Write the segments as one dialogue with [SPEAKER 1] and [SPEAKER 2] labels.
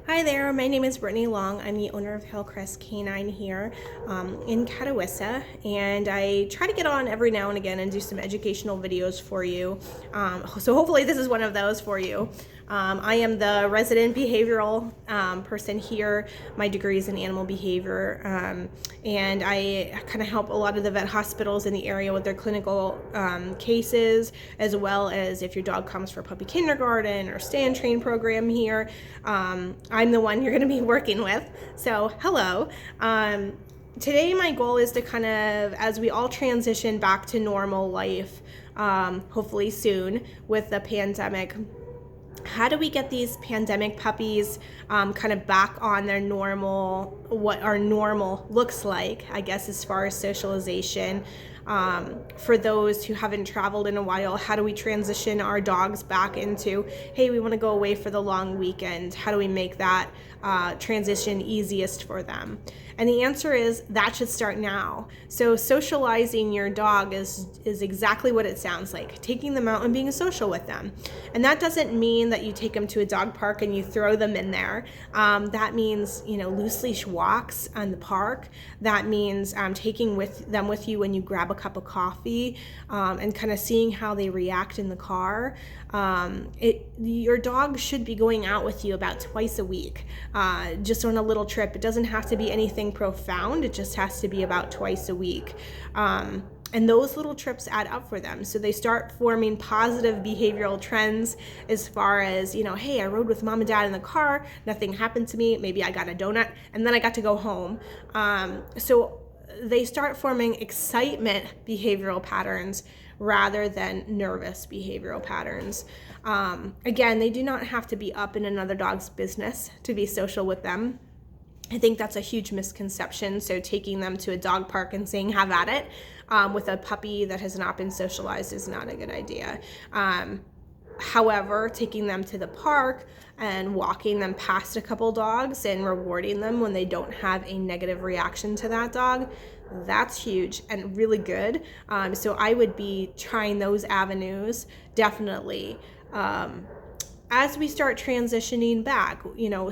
[SPEAKER 1] Hi there, my name is Brittany Long. I'm the owner of Hillcrest Canine here in Catawissa, and I try to get on every now and again and do some educational videos for you. So hopefully this is one of those for you. I am the resident behavioral person here. My degree is in animal behavior, and I kind of help a lot of the vet hospitals in the area with their clinical cases, as well as if your dog comes for puppy kindergarten or stay and train program here. I'm the one you're going to be working with. So hello. Today my goal is to kind of, as we all transition back to normal life, hopefully soon with the pandemic, how do we get these pandemic puppies kind of back on their normal, what our normal looks like, I guess, as far as socialization? For those who haven't traveled in a while, how do we transition our dogs back into, hey, we want to go away for the long weekend? How do we make that transition easiest for them? And the answer is that should start now. So socializing your dog is exactly what it sounds like, taking them out and being social with them. And that doesn't mean that you take them to a dog park and you throw them in there. That means, loose leash walks on the park. That means taking them with you when you grab a cup of coffee, and kind of seeing how they react in the car. Your dog should be going out with you about twice a week, just on a little trip. It doesn't have to be anything profound. It just has to be about twice a week. And those little trips add up for them. So they start forming positive behavioral trends as far as, hey, I rode with mom and dad in the car, nothing happened to me, maybe I got a donut, and then I got to go home. So they start forming excitement behavioral patterns rather than nervous behavioral patterns. Again, they do not have to be up in another dog's business to be social with them. I think that's a huge misconception. So taking them to a dog park and saying, have at it, with a puppy that has not been socialized is not a good idea. However, taking them to the park and walking them past a couple dogs and rewarding them when they don't have a negative reaction to that dog, that's huge and really good. So I would be trying those avenues definitely. As we start transitioning back,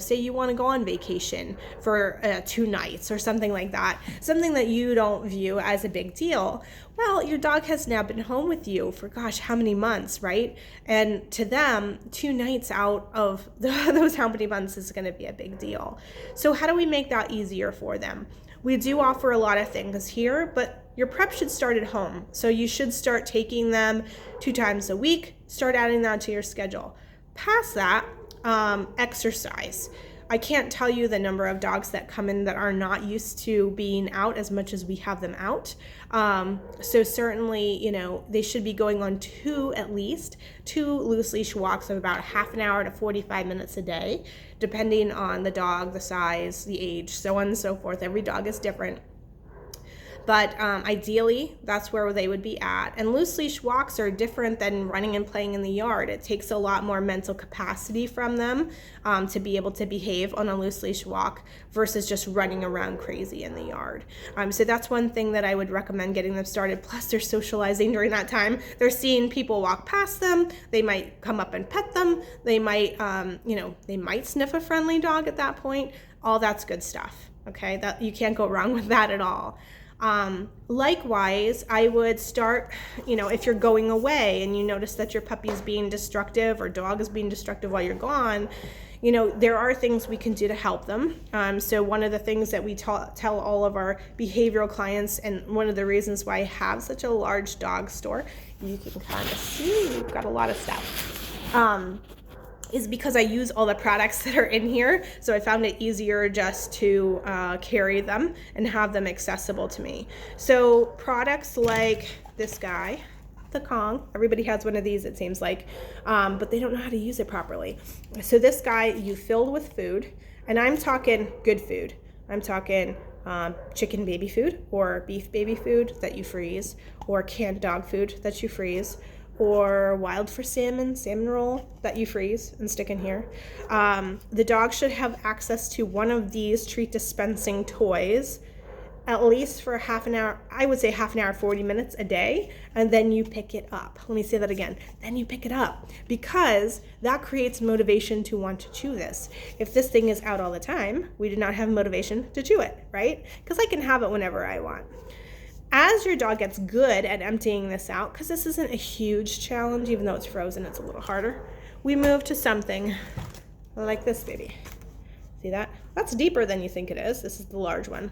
[SPEAKER 1] say you want to go on vacation for 2 nights or something like that, something that you don't view as a big deal. Well, your dog has now been home with you for gosh, how many months, right? And to them, 2 nights out of those how many months is going to be a big deal. So how do we make that easier for them? We do offer a lot of things here, but your prep should start at home. So you should start taking them 2 times a week, start adding that to your schedule. Past that, exercise. I can't tell you the number of dogs that come in that are not used to being out as much as we have them out. So certainly, they should be going on at least two loose leash walks of about half an hour to 45 minutes a day, depending on the dog, the size, the age, so on and so forth. Every dog is different. But ideally, that's where they would be at. And loose leash walks are different than running and playing in the yard. It takes a lot more mental capacity from them to be able to behave on a loose leash walk versus just running around crazy in the yard. So that's one thing that I would recommend getting them started. Plus, they're socializing during that time. They're seeing people walk past them. They might come up and pet them. They might, they might sniff a friendly dog at that point. All that's good stuff. Okay, that you can't go wrong with that at all. Likewise, I would start, if you're going away and you notice that your puppy is being destructive or dog is being destructive while you're gone, there are things we can do to help them. So one of the things that we tell all of our behavioral clients, and one of the reasons why I have such a large dog store, you can kind of see we've got a lot of stuff, is because I use all the products that are in here. So I found it easier just to carry them and have them accessible to me. So products like this guy, the Kong, everybody has one of these it seems like, but they don't know how to use it properly. So this guy you fill with food, and I'm talking good food. I'm talking chicken baby food or beef baby food that you freeze, or canned dog food that you freeze, or wild for salmon roll that you freeze and stick in here. The dog should have access to one of these treat dispensing toys at least for half an hour, I would say half an hour, 40 minutes a day, and then you pick it up. Let me say that again. Then you pick it up, because that creates motivation to want to chew this. If this thing is out all the time, we do not have motivation to chew it, right? Because I can have it whenever I want. As your dog gets good at emptying this out, because this isn't a huge challenge, even though it's frozen, it's a little harder, we move to something like this baby. See that? That's deeper than you think it is. This is the large one.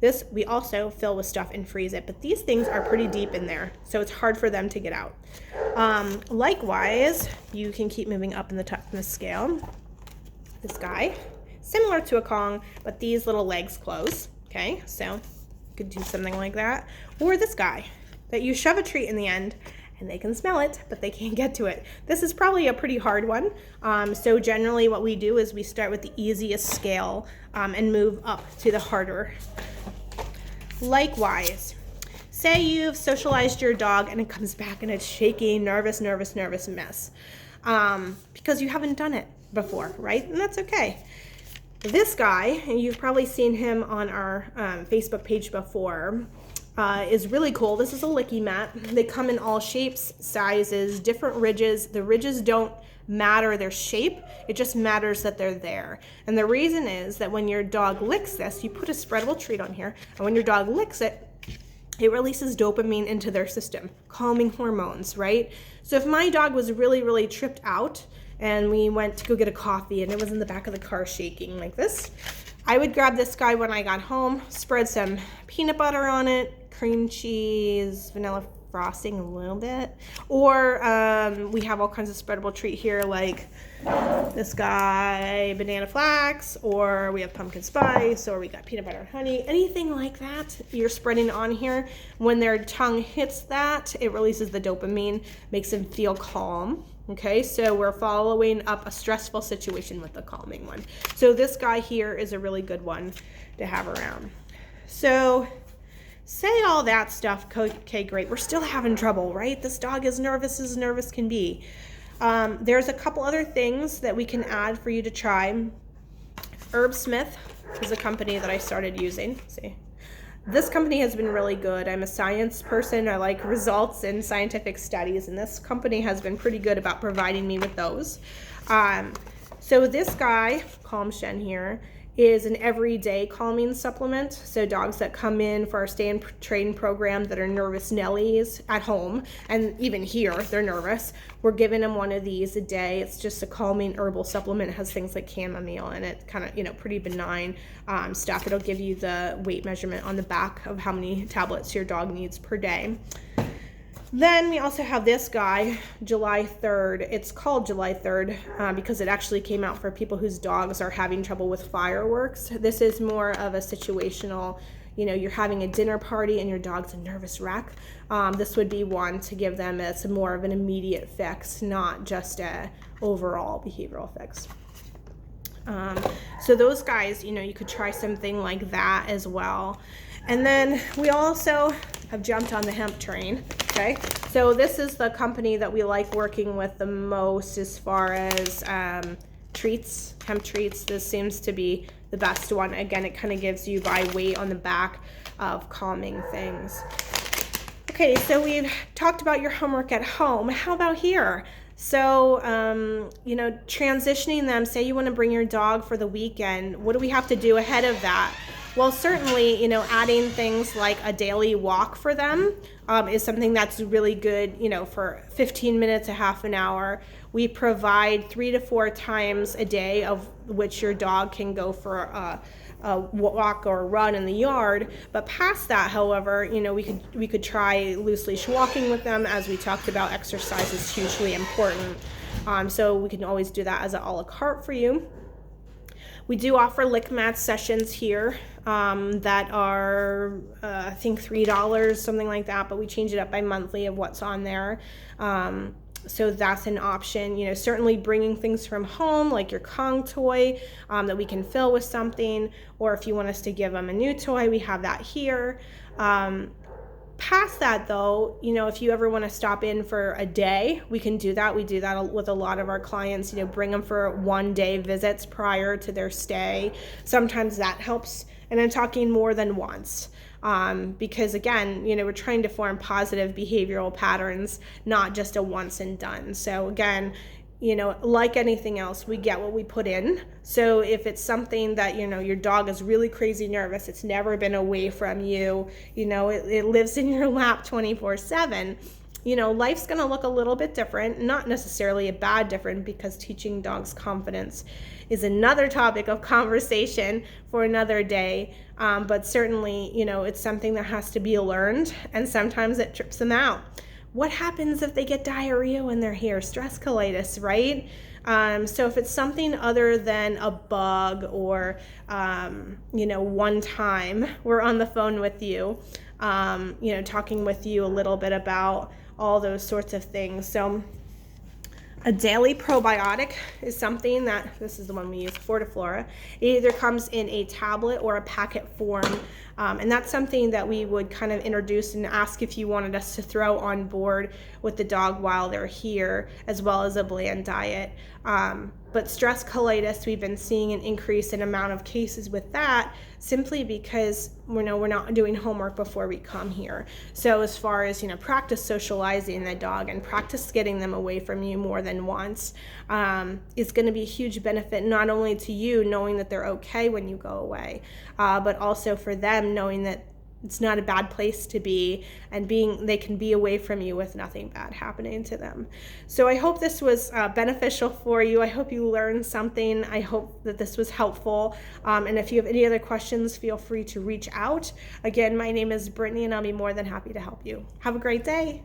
[SPEAKER 1] This we also fill with stuff and freeze it, but these things are pretty deep in there, so it's hard for them to get out. Likewise, you can keep moving up in the scale. This guy, similar to a Kong, but these little legs close. Okay, so you could do something like that. Or this guy, that you shove a treat in the end, and they can smell it, but they can't get to it. This is probably a pretty hard one. So generally what we do is we start with the easiest scale and move up to the harder. Likewise, say you've socialized your dog and it comes back and it's shaky, nervous mess, because you haven't done it before, right? And that's okay. This guy, and you've probably seen him on our Facebook page before, is really cool. This is a licky mat. They come in all shapes, sizes, different ridges. The ridges don't matter their shape, it just matters that they're there. And the reason is that when your dog licks this, you put a spreadable treat on here, and when your dog licks it, it releases dopamine into their system, calming hormones, right? So if my dog was really tripped out and we went to go get a coffee and it was in the back of the car shaking like this, I would grab this guy when I got home, spread some peanut butter on it, cream cheese, vanilla frosting a little bit, or we have all kinds of spreadable treat here, like this guy, banana flax, or we have pumpkin spice, or we got peanut butter and honey, anything like that you're spreading on here. When their tongue hits that, it releases the dopamine, makes them feel calm. Okay, so we're following up a stressful situation with the calming one. So this guy here is a really good one to have around. So say all that stuff, okay, great. We're still having trouble, right? This dog is nervous as nervous can be. There's a couple other things that we can add for you to try. Herb Smith is a company that I started using. See, this company has been really good. I'm a science person. I like results in scientific studies, and this company has been pretty good about providing me with those. So this guy, Calm Shen here, is an everyday calming supplement. So dogs that come in for our stay and train program that are nervous Nellies at home, and even here they're nervous, we're giving them one of these a day. It's just a calming herbal supplement. It has things like chamomile in it, kind of, pretty benign stuff. It'll give you the weight measurement on the back of how many tablets your dog needs per day. Then we also have this guy, July 3rd. It's called July 3rd because it actually came out for people whose dogs are having trouble with fireworks. This is more of a situational, you're having a dinner party and your dog's a nervous wreck. This would be one to give them as more of an immediate fix, not just a overall behavioral fix. So those guys, you could try something like that as well. And then we also have jumped on the hemp train, okay? So this is the company that we like working with the most as far as treats, hemp treats. This seems to be the best one. Again, it kind of gives you by weight on the back of calming things. Okay, so we've talked about your homework at home. How about here? So, transitioning them, say you want to bring your dog for the weekend, what do we have to do ahead of that? Well, certainly, adding things like a daily walk for them is something that's really good, for 15 minutes, a half an hour. We provide 3 to 4 times a day of which your dog can go for a walk or a run in the yard. But past that, however, we could try loose leash walking with them. As we talked about, exercise is hugely important. So we can always do that as a la carte for you. We do offer lick mat sessions here that are, I think, $3, something like that, but we change it up by monthly of what's on there. So that's an option. Certainly bringing things from home, like your Kong toy that we can fill with something, or if you want us to give them a new toy, we have that here. past that though, if you ever want to stop in for a day, we can do that. We do that with a lot of our clients, bring them for 1-day visits prior to their stay. Sometimes that helps. And I'm talking more than once. Because again, we're trying to form positive behavioral patterns, not just a once and done. So again, like anything else, we get what we put in. So if it's something that, your dog is really crazy nervous, it's never been away from you, it lives in your lap 24/7, life's going to look a little bit different, not necessarily a bad different, because teaching dogs confidence is another topic of conversation for another day. But certainly, it's something that has to be learned, and sometimes it trips them out. What happens if they get diarrhea when they're here? Stress colitis, right? So if it's something other than a bug or, one time we're on the phone with you, talking with you a little bit about all those sorts of things. So a daily probiotic is something that, this is the one we use, Fortiflora. It either comes in a tablet or a packet form. And that's something that we would kind of introduce and ask if you wanted us to throw on board with the dog while they're here, as well as a bland diet. But stress colitis, we've been seeing an increase in amount of cases with that, simply because we're not doing homework before we come here. So as far as, practice socializing the dog and practice getting them away from you more than once, is going to be a huge benefit, not only to you knowing that they're okay when you go away, but also for them knowing that it's not a bad place to be, and they can be away from you with nothing bad happening to them. So I hope this was beneficial for you. I hope you learned something. I hope that this was helpful. And if you have any other questions, feel free to reach out. Again, my name is Brittany, and I'll be more than happy to help you. Have a great day.